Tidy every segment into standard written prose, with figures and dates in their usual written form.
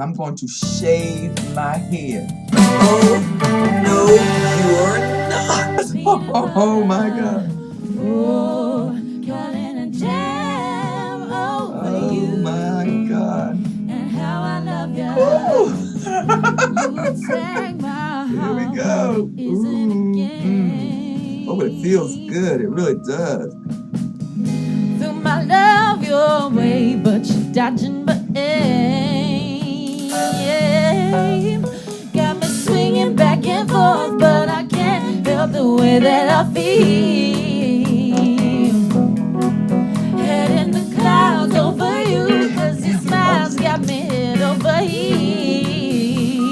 I'm going to shave my hair. Oh, no, you're not. Oh my God. Oh, caught in a jam over you. Oh my God. And how I love you. You take my heart. Here we go. Is it a game? Oh, it feels good. It really does. Threw my love your way, but you're dodging my aim. Got me swinging back and forth, but I can't help the way that I feel. Head in the clouds over you, 'cause your smiles got me head over heels.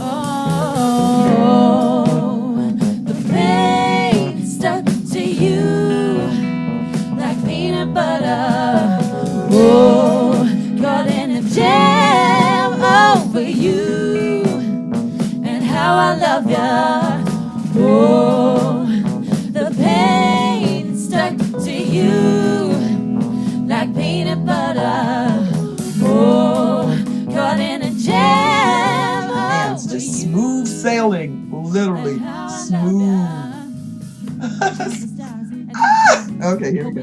Oh, the pain stuck to you like peanut butter. Oh, caught in a jam over you, and how I love ya. Oh, the pain stuck to you like peanut butter. Oh, caught in a jam Man, it's over just you. smooth sailing. Literally smooth. Okay, here we go.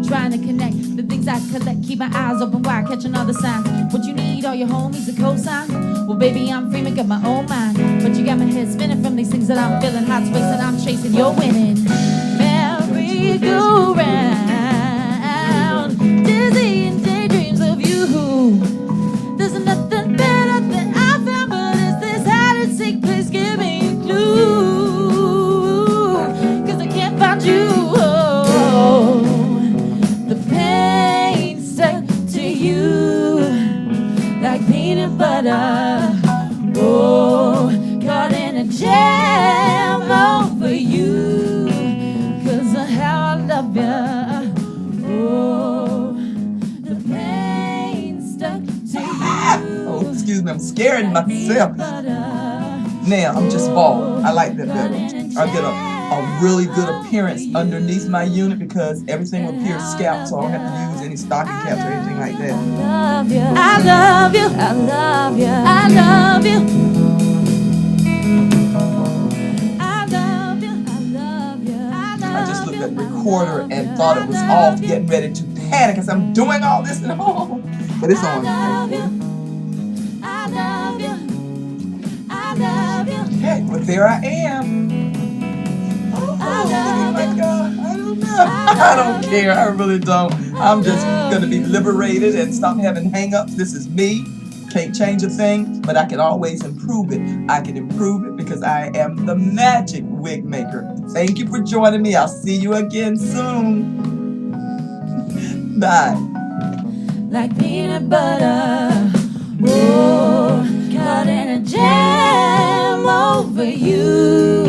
Trying to connect the things I collect, keep my eyes open wide, catching all the signs. What you need, all your homies, a cosign. Well, baby, I'm free, make up my own mind. But you got my head spinning from these things that I'm feeling. Hot space that I'm chasing, you're winning. Merry-go-round, dizzy and daydreams of you. There's nothing better than I found, but is this hide and seek? Please give me a clue, 'cause I can't find you. The pain stuck to you like peanut butter. Oh, caught in a jam over you, 'cause of how I love ya. Oh, the pain stuck to you. Oh, excuse me, I'm scaring myself. Now, I'm just bald. I like that better. I get a really good appearance underneath my unit because everything will pierce scalp, so I don't have to use any stocking caps or anything like that. I love you, I love you, I love you. I love you, I love you, I love you. I just looked at the recorder and thought it was off, getting ready to panic as I'm doing all this and all. But it's on. I love you, I love you, I love you. Okay, but there I am. Oh my God, I don't know. I don't care, I really don't. I'm just gonna be liberated and stop having hang-ups. This is me. Can't change a thing, but I can always improve it. I can improve it because I am the magic wig maker. Thank you for joining me. I'll see you again soon. Bye. Like peanut butter. Oh, caught in a jam over you,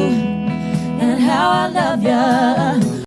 and how I love ya.